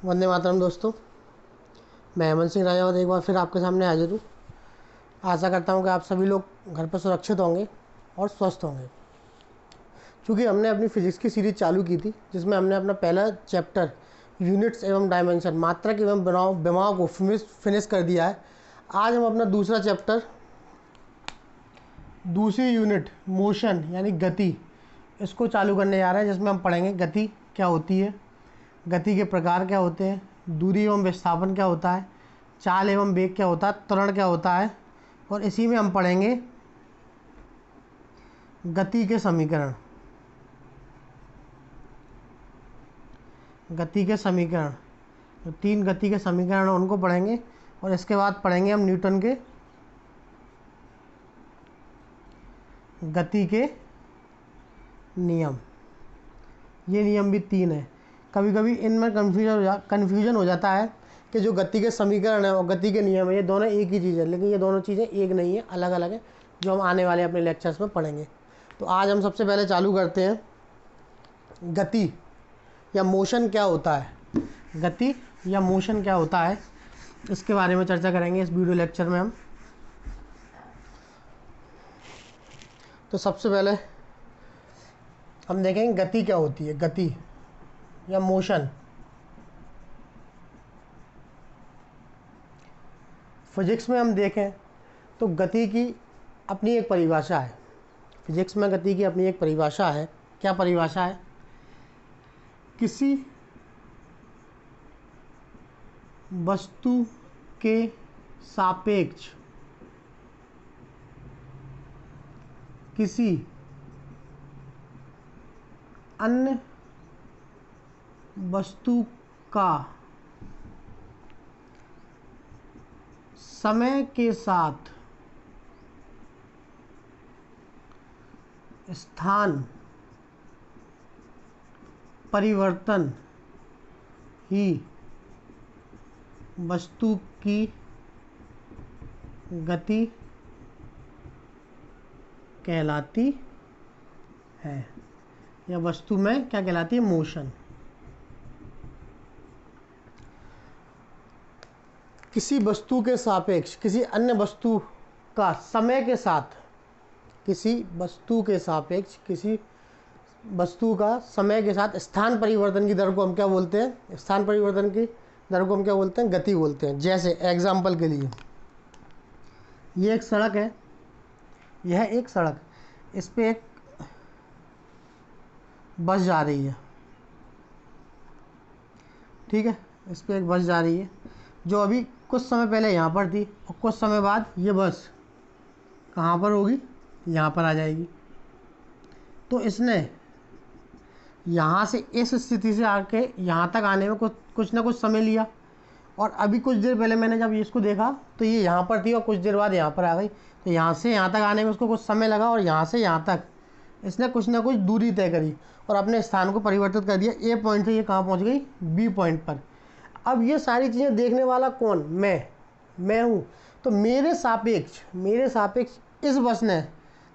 वंदे मातरम दोस्तों, मैं हेमंत सिंह राजावत एक बार फिर आपके सामने हाजिर हूँ। आशा करता हूँ कि आप सभी लोग घर पर सुरक्षित होंगे और स्वस्थ होंगे। क्योंकि हमने अपनी फिजिक्स की सीरीज चालू की थी, जिसमें हमने अपना पहला चैप्टर यूनिट्स एवं डायमेंशन, मात्रक एवं विमाओं को फिनिश कर दिया है। आज हम अपना दूसरा चैप्टर, दूसरी यूनिट मोशन यानी गति, इसको चालू करने जा रहे हैं, जिसमें हम पढ़ेंगे गति क्या होती है, गति के प्रकार क्या होते हैं, दूरी एवं विस्थापन क्या होता है, चाल एवं वेग क्या होता है, त्वरण क्या होता है, और इसी में हम पढ़ेंगे गति के समीकरण। गति के समीकरण, जो 3 गति के समीकरण हैं उनको पढ़ेंगे, और इसके बाद पढ़ेंगे हम न्यूटन के गति के नियम। ये नियम भी 3 है। कभी कभी इनमें कन्फ्यूजन हो जाता है कि जो गति के समीकरण है और गति के नियम है, ये दोनों एक ही चीज़ है, लेकिन ये दोनों चीज़ें एक नहीं है, अलग अलग है, जो हम आने वाले अपने लेक्चर्स में पढ़ेंगे। तो आज हम सबसे पहले चालू करते हैं, गति या मोशन क्या होता है। गति या मोशन क्या होता है, इसके बारे में चर्चा करेंगे इस वीडियो लेक्चर में हम। तो सबसे पहले हम देखेंगे गति क्या होती है। गति या मोशन, फिजिक्स में हम देखें तो गति की अपनी एक परिभाषा है। फिजिक्स में गति की अपनी एक परिभाषा है। क्या परिभाषा है? किसी वस्तु के सापेक्ष किसी अन्य वस्तु का समय के साथ स्थान परिवर्तन ही वस्तु की गति कहलाती है, या वस्तु में क्या कहलाती है? मोशन। किसी वस्तु के सापेक्ष किसी अन्य वस्तु का समय के साथ, किसी वस्तु के सापेक्ष किसी वस्तु का समय के साथ स्थान परिवर्तन की दर को हम क्या बोलते हैं? स्थान परिवर्तन की दर को हम क्या बोलते हैं? गति बोलते हैं। जैसे एग्जाम्पल के लिए, ये एक सड़क है, यह एक सड़क, इस पे एक बस जा रही है, ठीक है, इस पे एक बस जा रही है, जो अभी कुछ समय पहले यहाँ पर थी, और कुछ समय बाद ये बस कहाँ पर होगी? यहाँ पर आ जाएगी। तो इसने यहाँ से इस स्थिति से आके यहाँ तक आने में कुछ ना कुछ समय लिया, और अभी कुछ देर पहले मैंने जब इसको देखा तो ये यहाँ पर थी और कुछ देर बाद यहाँ पर आ गई। तो यहाँ से यहाँ तक आने में उसको कुछ समय लगा, और यहाँ से यहाँ तक इसने कुछ ना कुछ दूरी तय करी और अपने स्थान को परिवर्तित कर दिया। ए पॉइंट से ये कहाँ पहुँच गई? बी पॉइंट पर। अब ये सारी चीज़ें देखने वाला कौन? मैं हूँ। तो मेरे सापेक्ष इस बस ने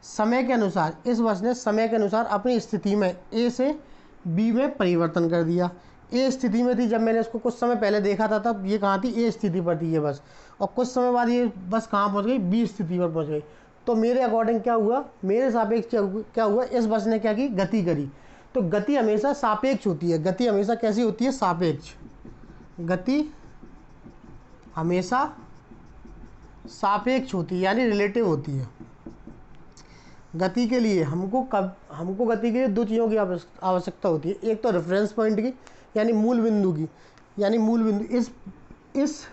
समय के अनुसार, इस बस ने समय के अनुसार अपनी स्थिति में ए से बी में परिवर्तन कर दिया। ए स्थिति में थी जब मैंने इसको कुछ समय पहले देखा था, तब ये कहाँ थी? ए स्थिति पर थी ये बस, और कुछ समय बाद ये बस कहाँ पहुँच गई? बी स्थिति पर पहुँच गई। तो मेरे अकॉर्डिंग क्या हुआ? मेरे सापेक्ष क्या हुआ? इस बस ने क्या की? गति करी। तो गति हमेशा सापेक्ष होती है। गति हमेशा कैसी होती है? सापेक्ष। गति हमेशा सापेक्ष होती है, यानी रिलेटिव होती है। गति के लिए हमको गति के लिए 2 चीज़ों की आवश्यकता होती है। एक तो रेफरेंस पॉइंट की, यानी मूल बिंदु की, यानी मूल बिंदु। इस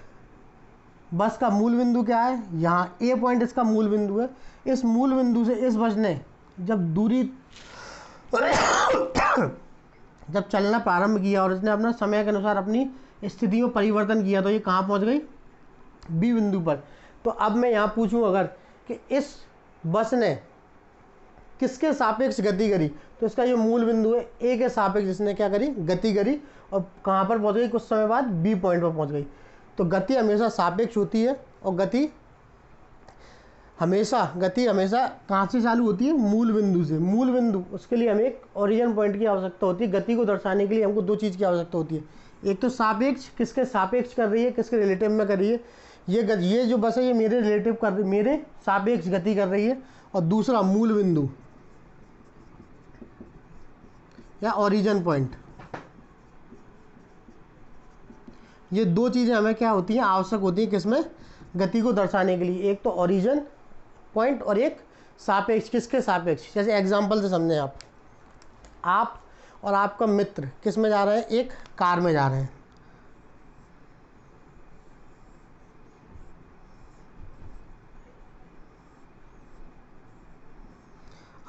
बस का मूल बिंदु क्या है? यहाँ ए पॉइंट इसका मूल बिंदु है। इस मूल बिंदु से इस बस ने जब दूरी जब चलना प्रारंभ किया और इसने अपना समय के अनुसार अपनी स्थिति में परिवर्तन किया, तो ये कहाँ पहुँच गई? बी बिंदु पर। तो अब मैं यहाँ पूछूं अगर कि इस बस ने किसके सापेक्ष गति करी, तो इसका ये मूल बिंदु है, ए के सापेक्ष जिसने क्या करी? गति करी, और कहाँ पर पहुँच गई? कुछ समय बाद बी पॉइंट पर पहुँच गई। तो गति हमेशा सापेक्ष होती है, और गति हमेशा कहाँ से चालू होती है? मूल बिंदु से। मूल बिंदु, उसके लिए हमें एक ओरिजिन पॉइंट की आवश्यकता होती है। गति को दर्शाने के लिए हमको 2 चीज़ की आवश्यकता होती है। एक तो सापेक्ष, किसके सापेक्ष कर रही है, किसके रिलेटिव में कर रही है, ये जो बस है ये मेरे रिलेटिव कर रही, मेरे सापेक्ष गति कर रही है। और दूसरा मूल बिंदु या ओरिजिन पॉइंट, ये दो चीज़ें हमें क्या होती हैं, आवश्यक होती हैं किसमें, गति को दर्शाने के लिए। एक तो ओरिजिन पॉइंट और एक सापेक्ष, किसके सापेक्ष। जैसे एग्जांपल से समझें, आप और आपका मित्र किस में जा रहे हैं, एक कार में जा रहे हैं।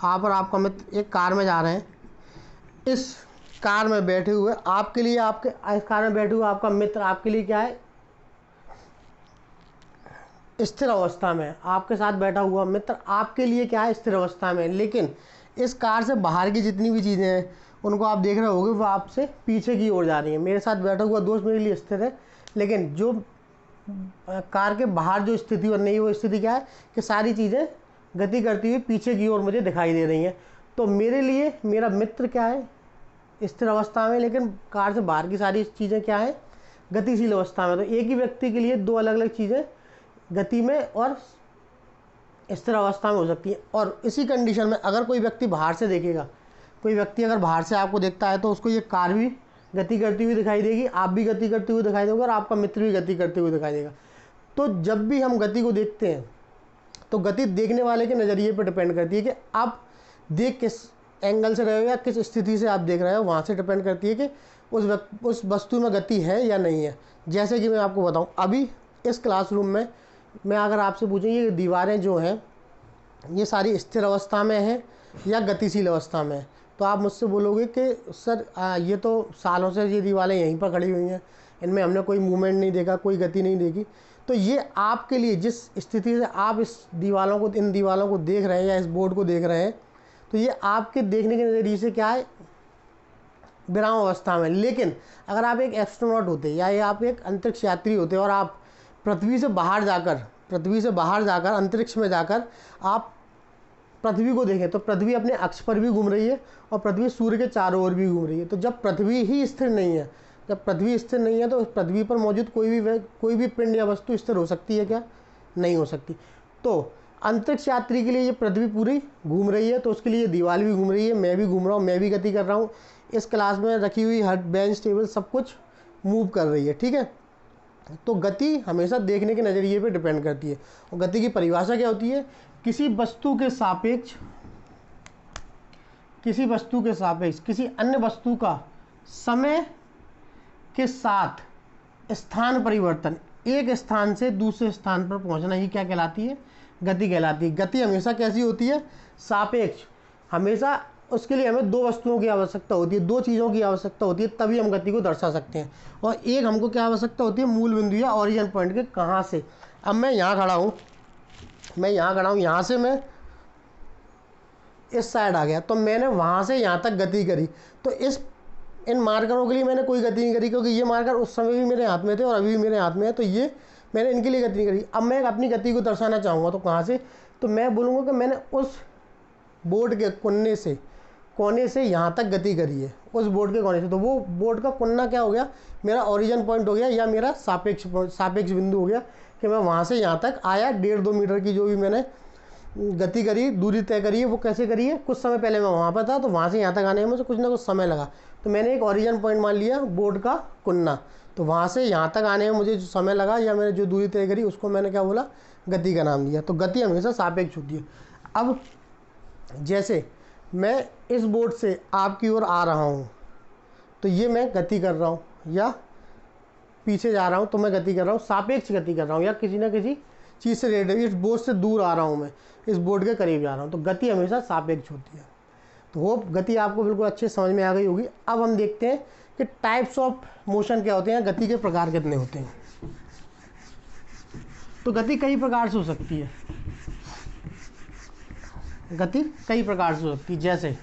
आप और आपका मित्र एक कार में जा रहे हैं। इस कार में बैठे हुए आपके लिए, आपके इस कार में बैठे हुए आपका मित्र आपके लिए क्या है, स्थिर अवस्था में। आपके साथ बैठा हुआ मित्र आपके लिए क्या है, स्थिर अवस्था में। लेकिन इस कार से बाहर की जितनी भी चीज़ें हैं उनको आप देख रहे होंगे वो आपसे पीछे की ओर जा रही हैं। मेरे साथ बैठा हुआ दोस्त मेरे लिए स्थिर है, लेकिन जो कार के बाहर जो स्थिति बन रही है वो स्थिति क्या है कि सारी चीज़ें गति करती हुई पीछे की ओर मुझे दिखाई दे रही हैं। तो मेरे लिए मेरा मित्र क्या है, स्थिर अवस्था में, लेकिन कार से बाहर की सारी चीज़ें क्या है, गतिशील अवस्था में। तो एक ही व्यक्ति के लिए दो अलग अलग चीज़ें गति में और स्थिर अवस्था में हो सकती है। और इसी कंडीशन में अगर कोई व्यक्ति बाहर से देखेगा, कोई व्यक्ति अगर बाहर से आपको देखता है तो उसको ये कार भी गति करती हुई दिखाई देगी, आप भी गति करते हुए दिखाई दोगे और आपका मित्र भी गति करते हुए दिखाई देगा। तो जब भी हम गति को देखते हैं तो गति देखने वाले के नज़रिए पर डिपेंड करती है कि आप देख किस एंगल से रहे हो या किस स्थिति से आप देख रहे हो, वहाँ से डिपेंड करती है कि उस वस्तु में गति है या नहीं है। जैसे कि मैं आपको बताऊँ, अभी इस क्लासरूम में मैं अगर आपसे पूछूँ ये दीवारें जो हैं ये सारी स्थिर अवस्था में हैं या गतिशील अवस्था में है, तो आप मुझसे बोलोगे कि सर ये तो सालों से ये दीवारें यहीं पर खड़ी हुई हैं, इनमें हमने कोई मूवमेंट नहीं देखा, कोई गति नहीं देखी। तो ये आपके लिए जिस स्थिति से आप इस दीवारों को, इन दीवारों को देख रहे हैं या इस बोर्ड को देख रहे हैं, तो ये आपके देखने के नज़रिए से क्या है, विराम अवस्था में। लेकिन अगर आप एक एस्ट्रोनॉट होते या आप एक अंतरिक्ष यात्री होते और आप पृथ्वी से बाहर जाकर अंतरिक्ष में जाकर आप पृथ्वी को देखें तो पृथ्वी अपने अक्ष पर भी घूम रही है और पृथ्वी सूर्य के चारों ओर भी घूम रही है। तो जब पृथ्वी ही स्थिर नहीं है, जब पृथ्वी स्थिर नहीं है तो पृथ्वी पर मौजूद कोई भी पिंड या वस्तु स्थिर हो सकती है क्या, नहीं हो सकती। तो अंतरिक्ष यात्री के लिए ये पृथ्वी पूरी घूम रही है, तो उसके लिए दीवार भी घूम रही है, मैं भी घूम रहा हूँ, मैं भी गति कर रहा हूँ, इस क्लास में रखी हुई हर बेंच टेबल सब कुछ मूव कर रही है, ठीक है। तो गति हमेशा देखने के नज़रिए पे डिपेंड करती है। और गति की परिभाषा क्या होती है, किसी वस्तु के सापेक्ष किसी अन्य वस्तु का समय के साथ स्थान परिवर्तन, एक स्थान से दूसरे स्थान पर पहुंचना ही क्या कहलाती है, गति कहलाती है। गति हमेशा कैसी होती है, सापेक्ष। हमेशा उसके लिए हमें दो वस्तुओं की आवश्यकता होती है, दो चीज़ों की आवश्यकता होती है, तभी हम गति को दर्शा सकते हैं। और एक हमको क्या आवश्यकता होती है, मूल बिंदु या ओरिजिन पॉइंट के, कहाँ से। अब मैं यहाँ खड़ा हूँ, यहाँ से मैं इस साइड आ गया, तो मैंने वहाँ से यहाँ तक गति करी। तो इन मार्करों के लिए मैंने कोई गति नहीं करी, क्योंकि ये मार्कर उस समय भी मेरे हाथ में थे और अभी भी मेरे हाथ में है, तो ये मैंने इनके लिए गति नहीं करी। अब मैं अपनी गति को दर्शाना चाहूँगा तो कहाँ से, तो मैं बोलूँगा कि मैंने उस बोर्ड के कोने से यहाँ तक गति करी है, उस बोर्ड के कोने से। तो वो बोर्ड का कोना क्या हो गया, मेरा ओरिजिन पॉइंट हो गया या मेरा सापेक्ष बिंदु हो गया, कि मैं वहाँ से यहाँ तक आया। 1.5-2 मीटर की जो भी मैंने गति करी, दूरी तय करी है, वो कैसे करी है, कुछ समय पहले मैं वहाँ पर था, तो वहाँ से यहाँ तक आने में मुझे कुछ ना कुछ समय लगा, तो मैंने एक ओरिजिन पॉइंट मान लिया बोर्ड का कुन्ना। तो वहाँ से यहाँ तक आने में मुझे जो समय लगा या मैंने जो दूरी तय करी उसको मैंने क्या बोला, गति का नाम दिया। तो गति हमेशा सापेक्ष होती है। अब जैसे मैं इस बोर्ड से आपकी ओर आ रहा हूँ तो ये मैं गति कर रहा हूँ, या पीछे जा रहा हूँ तो मैं गति कर रहा हूँ, सापेक्ष गति कर रहा हूँ, या किसी ना किसी चीज़ से रिलेटेड, इस बोर्ड से दूर आ रहा हूँ, मैं इस बोर्ड के करीब जा रहा हूँ, तो गति हमेशा सापेक्ष होती है। तो वो गति आपको बिल्कुल अच्छे समझ में आ गई होगी। अब हम देखते हैं कि टाइप्स ऑफ मोशन क्या होते हैं, गति के प्रकार कितने होते हैं। तो गति कई प्रकार से हो सकती है, गति कई प्रकार से हो सकती है। जैसे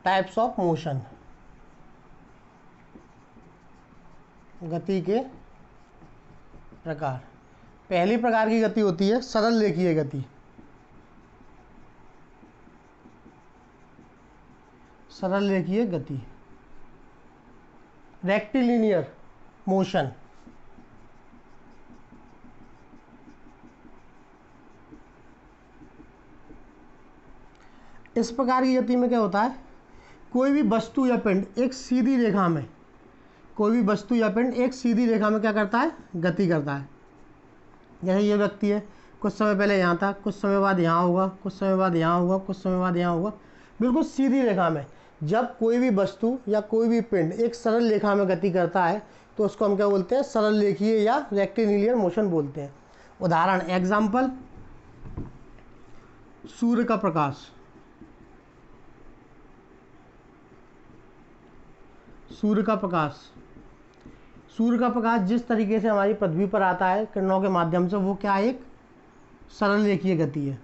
टाइप्स ऑफ मोशन, गति के प्रकार। पहली प्रकार की गति होती है सरल रेखीय गति। सरल रेखीय गति, रेक्टिलिनियर मोशन। इस प्रकार की गति में क्या होता है, कोई भी वस्तु या पिंड एक सीधी रेखा में, कोई भी वस्तु या पिंड एक सीधी रेखा में क्या करता है, गति करता है। जैसे ये व्यक्ति है, कुछ समय पहले यहाँ था, कुछ समय बाद यहाँ होगा, कुछ समय बाद यहाँ होगा, कुछ समय बाद यहाँ होगा, बिल्कुल सीधी रेखा में। जब कोई भी वस्तु या कोई भी पिंड एक सरल रेखा में गति करता है तो उसको हम क्या बोलते हैं, सरल रेखीय या रेक्टिलिनियर मोशन बोलते हैं। उदाहरण, एग्जाम्पल, सूर्य का प्रकाश। सूर्य का प्रकाश, सूर्य का प्रकाश जिस तरीके से हमारी पृथ्वी पर आता है किरणों के माध्यम से, वो क्या एक सरल रेखीय गति है।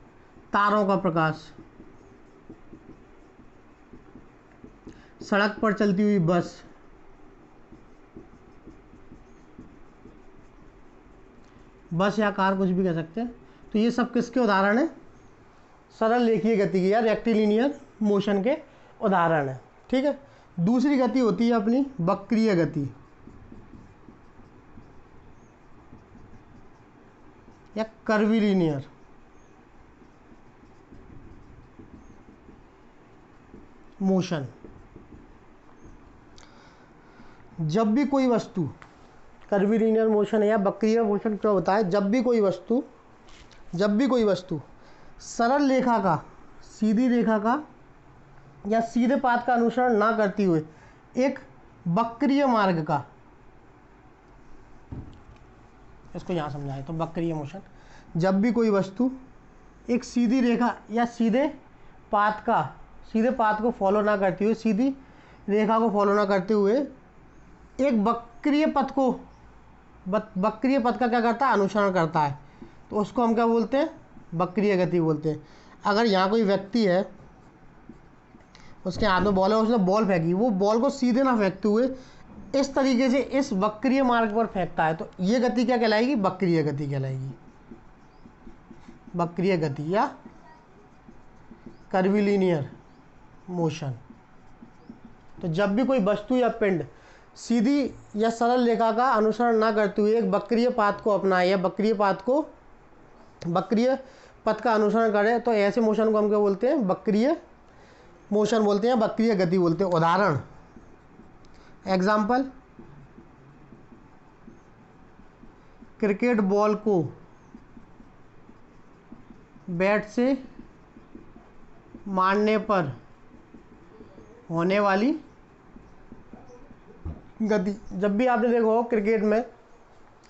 तारों का प्रकाश, सड़क पर चलती हुई बस, बस या कार, कुछ भी कह सकते हैं। तो ये सब किसके उदाहरण है, सरल रेखीय गति के या रेक्टिलिनियर मोशन के उदाहरण है। ठीक है। दूसरी गति होती है अपनी वक्रीय गति या कर्वीलिनियर। मोशन, जब भी कोई वस्तु, कर्वीलिनियर मोशन या वक्रीय मोशन क्या होता है, जब भी कोई वस्तु सरल रेखा का, सीधी रेखा का या सीधे पाथ का अनुसरण ना करती हुए एक वक्रीय मार्ग का, इसको यहाँ समझाएं तो वक्रीय मोशन, जब भी कोई वस्तु एक सीधी रेखा या सीधे पाथ को फॉलो ना करती हुए, सीधी रेखा को फॉलो ना करते हुए एक वक्रीय पथ का क्या करता है, अनुसरण करता है, तो उसको हम क्या बोलते हैं, वक्रीय गति बोलते हैं। अगर यहाँ कोई व्यक्ति है, उसके हाथ में बॉल है, उसने बॉल फेंकी, वो बॉल को सीधे ना फेंकते हुए इस तरीके से इस वक्रीय मार्ग पर फेंकता है, तो ये गति क्या कहलाएगी, वक्रीय गति कहलाएगी। वक्रीय गति या कर्वीलिनियर मोशन। तो जब भी कोई वस्तु या पिंड सीधी या सरल रेखा का अनुसरण ना करते हुए एक वक्रीय पाथ को अपनाए या वक्रीय पथ का अनुसरण करे, तो ऐसे मोशन को हम क्या बोलते हैं, वक्रीय मोशन बोलते हैं, वक्रीय गति बोलते हैं। उदाहरण, एग्जाम्पल, क्रिकेट बॉल को बैट से मारने पर होने वाली गति। जब भी आपने देखा हो क्रिकेट में,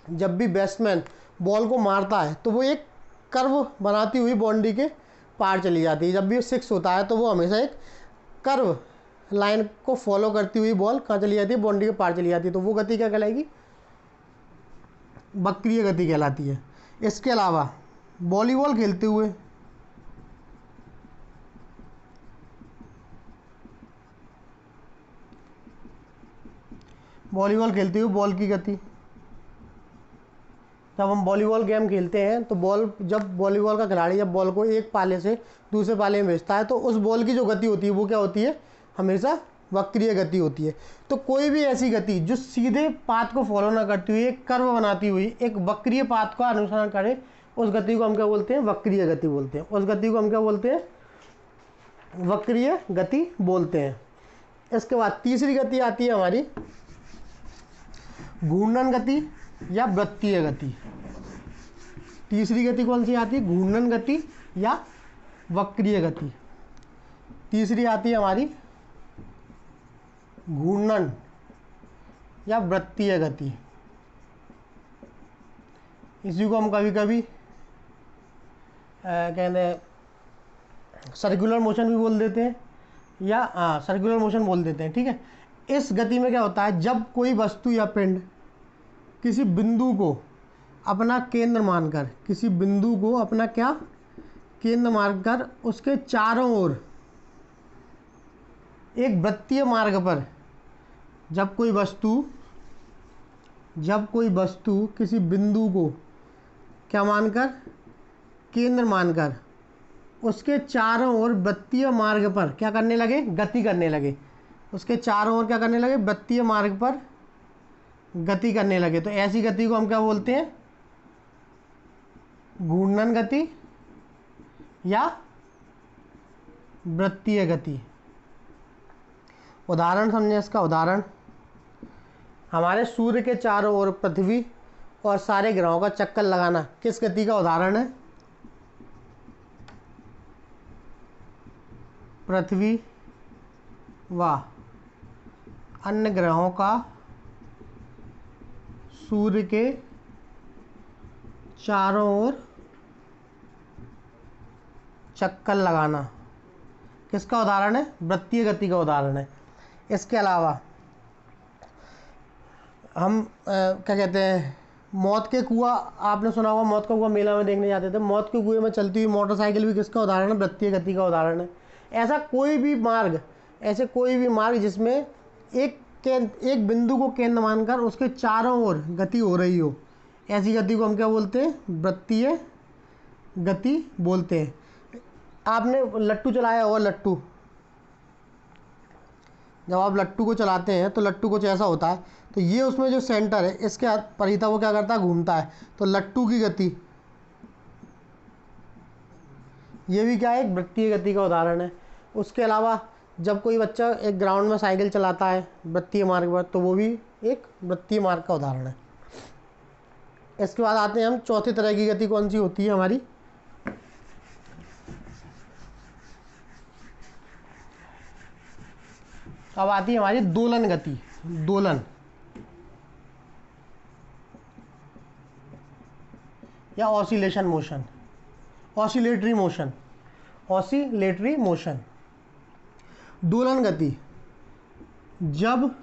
जब भी बैट्समैन बॉल को मारता है तो वो एक कर्व बनाती हुई बाउंड्री के पार चली जाती है। जब भी सिक्स होता है तो वो हमेशा एक कर्व लाइन को फॉलो करती हुई बॉल कहाँ चली जाती है, बाउंड्री के पार चली जाती है, तो वो गति क्या कहलाएगी, वक्रीय गति कहलाती है। इसके अलावा वॉलीबॉल खेलते हुए बॉल की गति, जब हम वॉलीबॉल गेम खेलते हैं तो जब वॉलीबॉल का खिलाड़ी जब बॉल को एक पाले से दूसरे पाले में भेजता है तो उस बॉल की जो गति होती है वो क्या होती है, हमेशा वक्रीय गति होती है। तो कोई भी ऐसी गति जो सीधे पाथ को फॉलो ना करती हुई एक कर्व बनाती हुई एक वक्रीय पाथ का अनुसरण करे, उस गति को हम क्या बोलते हैं, वक्रीय गति बोलते हैं। उस गति को हम क्या बोलते हैं, वक्रीय गति बोलते हैं। इसके बाद तीसरी गति आती है हमारी घूर्णन गति या वृत्तीय गति। तीसरी गति कौन सी आती है, घूर्णन गति या वक्रीय गति। तीसरी आती है हमारी घूर्णन या वृत्तीय गति। इसी को हम कभी कभी कहते हैं सर्कुलर मोशन भी बोल देते हैं या सर्कुलर मोशन बोल देते हैं। ठीक है। इस गति में क्या होता है, जब कोई वस्तु या पिंड किसी बिंदु को अपना केंद्र मानकर, किसी बिंदु को अपना क्या केंद्र मानकर उसके चारों ओर एक वृत्तीय मार्ग पर, जब कोई वस्तु किसी बिंदु को क्या मानकर, केंद्र मानकर उसके चारों ओर वृत्तीय मार्ग पर क्या करने लगे, गति करने लगे। उसके चारों ओर क्या करने लगे, वृत्तीय मार्ग पर गति करने लगे। तो ऐसी गति को हम क्या बोलते हैं, घूर्णन गति या वृत्तीय गति। उदाहरण समझें इसका। उदाहरण, हमारे सूर्य के चारों ओर पृथ्वी और सारे ग्रहों का चक्कर लगाना किस गति का उदाहरण है, पृथ्वी व अन्य ग्रहों का सूर्य के चारों ओर चक्कर लगाना किसका उदाहरण है, वृत्तीय गति का उदाहरण है। इसके अलावा हम क्या कहते हैं, मौत के कुआं, आपने सुना होगा मौत का कुआं मेला में देखने जाते थे। मौत के कुएं में चलती हुई मोटरसाइकिल भी किसका उदाहरण है, वृत्तीय गति का उदाहरण है। ऐसा कोई भी मार्ग जिसमें एक बिंदु को केंद्र मानकर उसके चारों ओर गति हो रही हो, ऐसी गति को हम क्या बोलते हैं, वृत्तीय गति बोलते हैं। आपने लट्टू चलाया होगा, लट्टू, जब आप लट्टू को चलाते हैं तो लट्टू कुछ ऐसा होता है, तो ये उसमें जो सेंटर है इसके परिधि वो क्या करता है, घूमता है। तो लट्टू की गति, ये भी क्या है, एक वृत्तीय गति का उदाहरण है। उसके अलावा जब कोई बच्चा एक ग्राउंड में साइकिल चलाता है वृत्तीय मार्ग पर, तो वो भी एक वृत्तीय मार्ग का उदाहरण है। इसके बाद आते हैं हम चौथी तरह की गति, कौन सी होती है हमारी, अब आती है हमारी दोलन गति। दोलन या oscillation motion, oscillatory motion, oscillatory motion. दोलन गति, जब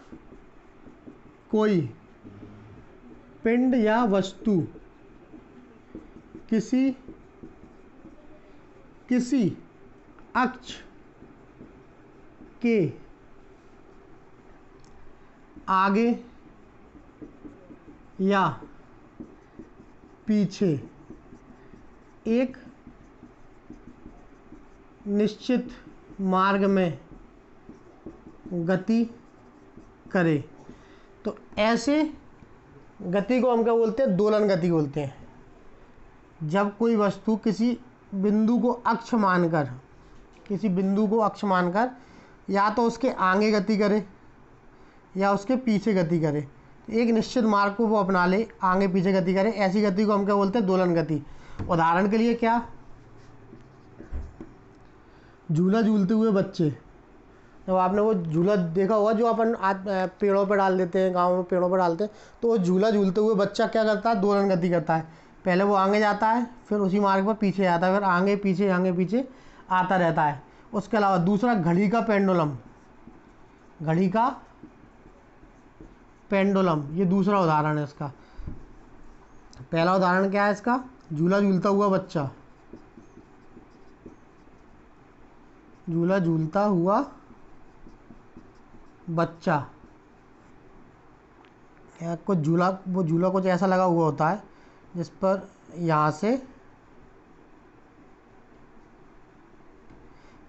कोई पिंड या वस्तु किसी अक्ष के आगे या पीछे एक निश्चित मार्ग में गति करे, तो ऐसे गति को हम क्या बोलते हैं, दोलन गति बोलते हैं। जब कोई वस्तु किसी बिंदु को अक्ष मानकर या तो उसके आगे गति करे या उसके पीछे गति करे, एक निश्चित मार्ग को वो अपना ले, आगे पीछे गति करे, ऐसी गति को हम क्या बोलते हैं, दोलन गति। उदाहरण के लिए क्या, झूला झूलते हुए बच्चे, जब आपने वो झूला देखा होगा जो अपन पेड़ों पर डाल देते हैं, गाँव में पेड़ों पर डालते हैं, तो वो झूला झूलते हुए बच्चा क्या करता है, दोलन गति करता है। पहले वो आगे जाता है, फिर उसी मार्ग पर पीछे आता है, फिर आगे पीछे आता रहता है। उसके अलावा दूसरा, घड़ी का पेंडुलम, ये दूसरा उदाहरण है इसका। पहला उदाहरण क्या है इसका, झूला झूलता हुआ बच्चा, या कुछ झूला कुछ ऐसा लगा हुआ होता है जिस पर यहाँ से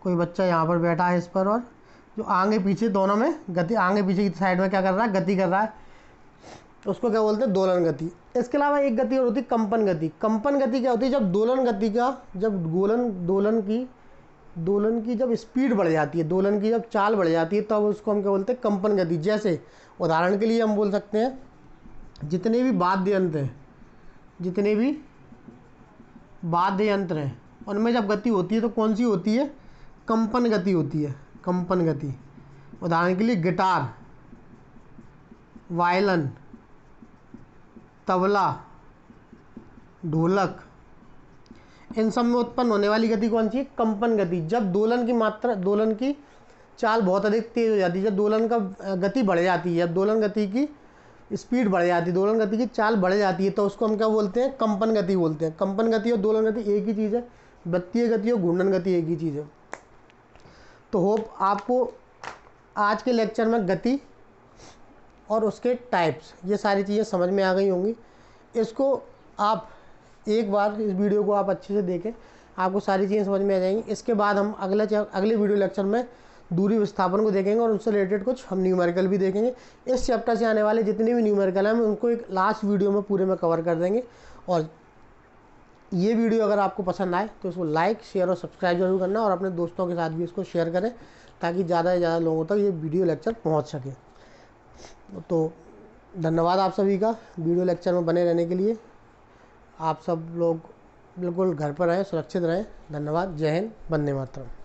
कोई बच्चा यहाँ पर बैठा है इस पर, और जो आगे पीछे दोनों में गति, आगे पीछे की साइड में क्या कर रहा है, गति कर रहा है, उसको क्या बोलते हैं, दोलन गति। इसके अलावा एक गति और होती है कंपन गति। कंपन गति क्या होती है, जब दोलन की जब स्पीड बढ़ जाती है, दोलन की जब चाल बढ़ जाती है, तब उसको हम क्या बोलते हैं, कंपन गति। जैसे उदाहरण के लिए हम बोल सकते हैं, जितने भी वाद्य यंत्र हैं उनमें जब गति होती है तो कौन सी होती है, कंपन गति होती है, कंपन गति। उदाहरण के लिए गिटार, वायलिन, तबला, ढोलक, इन सब में उत्पन्न होने वाली गति कौन सी है, कंपन गति। जब दोलन की चाल बहुत अधिक तेज हो जाती है, जब दोलन का गति बढ़ जाती है, जब दोलन गति की स्पीड बढ़ जाती है, दोलन गति की चाल बढ़ जाती है, तो उसको हम क्या बोलते हैं, कंपन गति बोलते हैं। कंपन गति और दोलन गति एक ही चीज़ है, वृत्तीय गति और घूर्णन गति एक ही चीज़ है। तो होप आपको आज के लेक्चर में गति और उसके टाइप्स, ये सारी चीज़ें समझ में आ गई होंगी। इसको आप एक बार, इस वीडियो को आप अच्छे से देखें, आपको सारी चीज़ें समझ में आ जाएंगी। इसके बाद हम अगले वीडियो लेक्चर में दूरी विस्थापन को देखेंगे और उनसे रिलेटेड कुछ हम न्यूमेरिकल भी देखेंगे। इस चैप्टर से आने वाले जितने भी न्यूमेरिकल हैं हम उनको एक लास्ट वीडियो में पूरे में कवर कर देंगे। और ये वीडियो अगर आपको पसंद आए तो इसको लाइक, शेयर और सब्सक्राइब जरूर करना, और अपने दोस्तों के साथ भी इसको शेयर करें ताकि ज़्यादा से ज़्यादा लोगों तक ये वीडियो लेक्चर पहुंच सके। तो धन्यवाद आप सभी का वीडियो लेक्चर में बने रहने के लिए। आप सब लोग बिल्कुल घर पर रहें, सुरक्षित रहें। धन्यवाद। जय हिंद, वंदे मातरम।